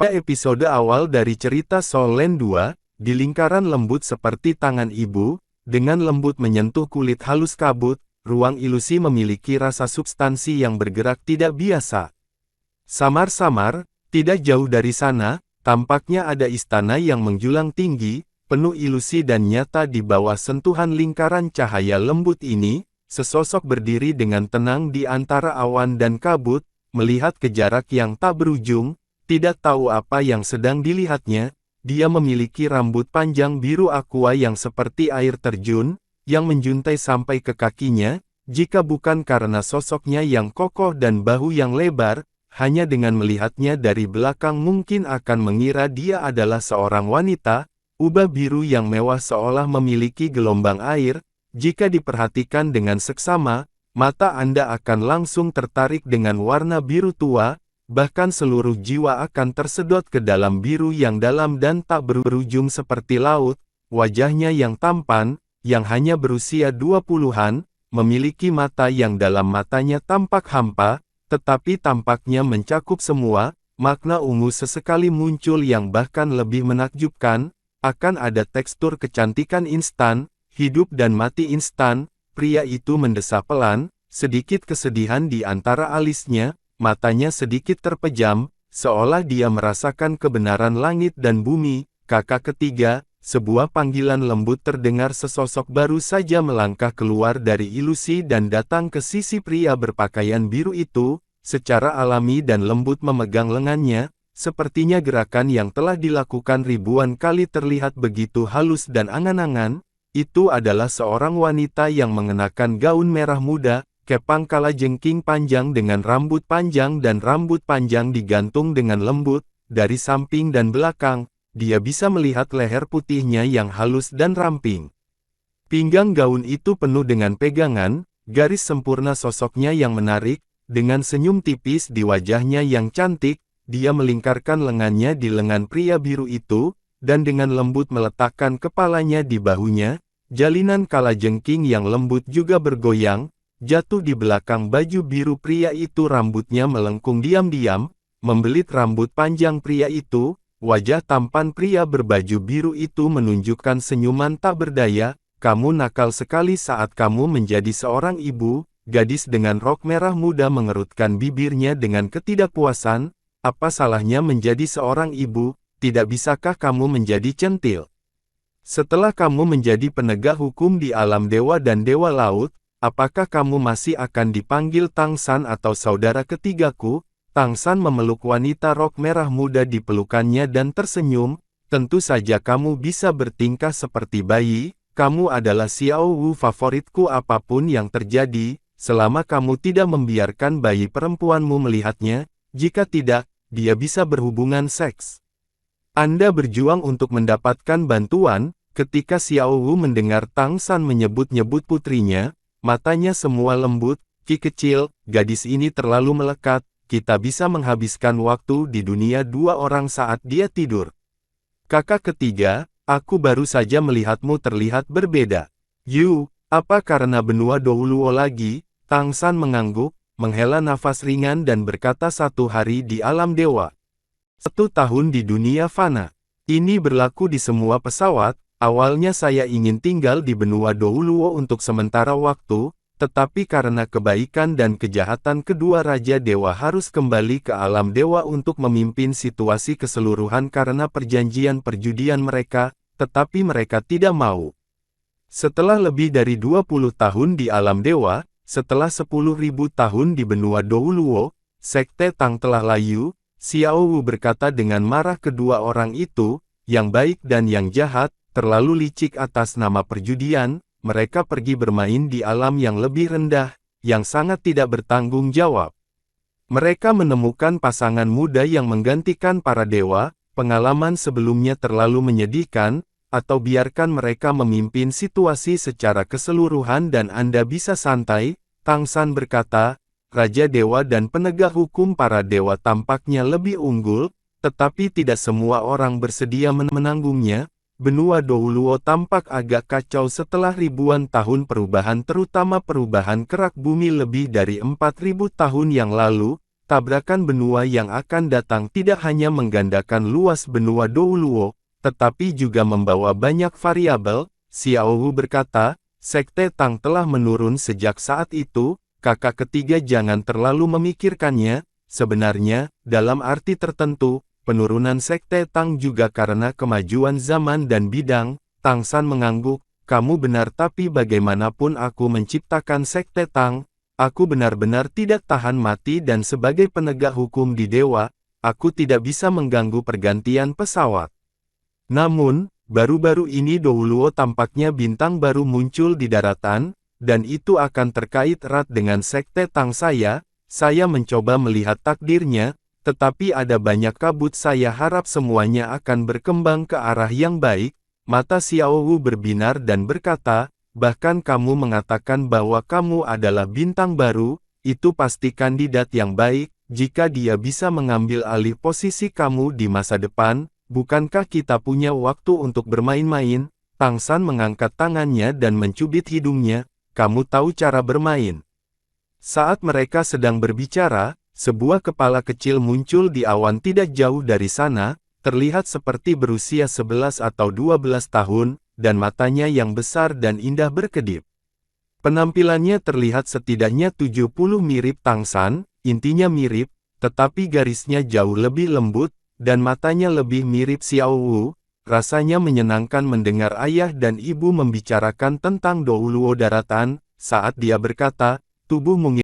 Pada episode awal dari cerita Soul Land 2, di lingkaran lembut seperti tangan ibu, dengan lembut menyentuh kulit halus kabut, ruang ilusi memiliki rasa substansi yang bergerak tidak biasa. Samar-samar, tidak jauh dari sana, tampaknya ada istana yang menjulang tinggi, penuh ilusi dan nyata di bawah sentuhan lingkaran cahaya lembut ini, sesosok berdiri dengan tenang di antara awan dan kabut, melihat ke jarak yang tak berujung, tidak tahu apa yang sedang dilihatnya. Dia memiliki rambut panjang biru aqua yang seperti air terjun, yang menjuntai sampai ke kakinya, jika bukan karena sosoknya yang kokoh dan bahu yang lebar, hanya dengan melihatnya dari belakang mungkin akan mengira dia adalah seorang wanita. Ubah biru yang mewah seolah memiliki gelombang air, jika diperhatikan dengan seksama, mata Anda akan langsung tertarik dengan warna biru tua, bahkan seluruh jiwa akan tersedot ke dalam biru yang dalam dan tak berujung seperti laut. Wajahnya yang tampan, yang hanya berusia 20-an, memiliki mata yang dalam matanya tampak hampa, tetapi tampaknya mencakup semua. Makna ungu sesekali muncul yang bahkan lebih menakjubkan. Akan ada tekstur kecantikan instan, hidup dan mati instan. Pria itu mendesah pelan, sedikit kesedihan di antara alisnya, matanya sedikit terpejam, seolah dia merasakan kebenaran langit dan bumi. Kakak ketiga, sebuah panggilan lembut terdengar. Sesosok baru saja melangkah keluar dari ilusi dan datang ke sisi pria berpakaian biru itu, secara alami dan lembut memegang lengannya. Sepertinya gerakan yang telah dilakukan ribuan kali terlihat begitu halus dan angan-angan. Itu adalah seorang wanita yang mengenakan gaun merah muda, kepang kalajengking panjang dengan rambut panjang dan rambut panjang digantung dengan lembut, dari samping dan belakang. Dia bisa melihat leher putihnya yang halus dan ramping. Pinggang gaun itu penuh dengan pegangan, garis sempurna sosoknya yang menarik, dengan senyum tipis di wajahnya yang cantik. Dia melingkarkan lengannya di lengan pria biru itu, dan dengan lembut meletakkan kepalanya di bahunya. Jalinan kalajengking yang lembut juga bergoyang, jatuh di belakang baju biru pria itu. Rambutnya melengkung diam-diam, membelit rambut panjang pria itu. Wajah tampan pria berbaju biru itu menunjukkan senyuman tak berdaya. Kamu nakal sekali saat kamu menjadi seorang ibu. Gadis dengan rok merah muda mengerutkan bibirnya dengan ketidakpuasan. Apa salahnya menjadi seorang ibu? Tidak bisakah kamu menjadi centil? Setelah kamu menjadi penegak hukum di alam dewa dan dewa laut, apakah kamu masih akan dipanggil Tang San atau saudara ketigaku? Tang San memeluk wanita rok merah muda di pelukannya dan tersenyum. Tentu saja kamu bisa bertingkah seperti bayi. Kamu adalah Xiao Wu favoritku apapun yang terjadi, selama kamu tidak membiarkan bayi perempuanmu melihatnya. Jika tidak, dia bisa berhubungan seks. Anda berjuang untuk mendapatkan bantuan. Ketika Xiao Wu mendengar Tang San menyebut-nyebut putrinya, matanya semua lembut. Ki kecil, gadis ini terlalu melekat. Kita bisa menghabiskan waktu di dunia dua orang saat dia tidur. Kakak ketiga, aku baru saja melihatmu terlihat berbeda. Yu, apa karena benua Douluo lagi? Tang San mengangguk, menghela nafas ringan dan berkata, 1 hari di alam dewa. 1 tahun di dunia fana. Ini berlaku di semua pesawat. Awalnya saya ingin tinggal di benua Douluo untuk sementara waktu, tetapi karena kebaikan dan kejahatan kedua Raja Dewa harus kembali ke alam dewa untuk memimpin situasi keseluruhan karena perjanjian perjudian mereka, tetapi mereka tidak mau. Setelah lebih dari 20 tahun di alam dewa, setelah 10.000 tahun di benua Douluo, Sekte Tang telah layu. Xiao Wu berkata dengan marah, kedua orang itu, yang baik dan yang jahat, terlalu licik atas nama perjudian. Mereka pergi bermain di alam yang lebih rendah, yang sangat tidak bertanggung jawab. Mereka menemukan pasangan muda yang menggantikan para dewa. Pengalaman sebelumnya terlalu menyedihkan, atau biarkan mereka memimpin situasi secara keseluruhan dan Anda bisa santai. Tang San berkata, Raja Dewa dan penegak hukum para dewa tampaknya lebih unggul, tetapi tidak semua orang bersedia menanggungnya. Benua Douluo tampak agak kacau setelah ribuan tahun perubahan, terutama perubahan kerak bumi lebih dari 4.000 tahun yang lalu. tabrakan benua yang akan datang tidak hanya menggandakan luas benua Douluo, tetapi juga membawa banyak variabel, Xiao Wu berkata. Sekte Tang telah menurun sejak saat itu, kakak ketiga jangan terlalu memikirkannya, sebenarnya, dalam arti tertentu, penurunan Sekte Tang juga karena kemajuan zaman dan bidang. Tang San mengangguk, kamu benar tapi bagaimanapun aku menciptakan Sekte Tang, aku benar-benar tidak tahan mati dan sebagai penegak hukum di Dewa, aku tidak bisa mengganggu pergantian pesawat. Namun, baru-baru ini Douluo tampaknya bintang baru muncul di daratan, dan itu akan terkait erat dengan Sekte Tang saya mencoba melihat takdirnya, tetapi ada banyak kabut saya harap semuanya akan berkembang ke arah yang baik. Mata Xiao Wu berbinar dan berkata, bahkan kamu mengatakan bahwa kamu adalah bintang baru, itu pasti kandidat yang baik, jika dia bisa mengambil alih posisi kamu di masa depan. Bukankah kita punya waktu untuk bermain-main? Tang San mengangkat tangannya dan mencubit hidungnya, kamu tahu cara bermain. Saat mereka sedang berbicara, sebuah kepala kecil muncul di awan tidak jauh dari sana, terlihat seperti berusia 11 atau 12 tahun, dan matanya yang besar dan indah berkedip. Penampilannya terlihat setidaknya 70 mirip Tang San, intinya mirip, tetapi garisnya jauh lebih lembut, dan matanya lebih mirip Xiao Wu. Rasanya menyenangkan mendengar ayah dan ibu membicarakan tentang Douluo daratan, saat dia berkata, tubuh mungil.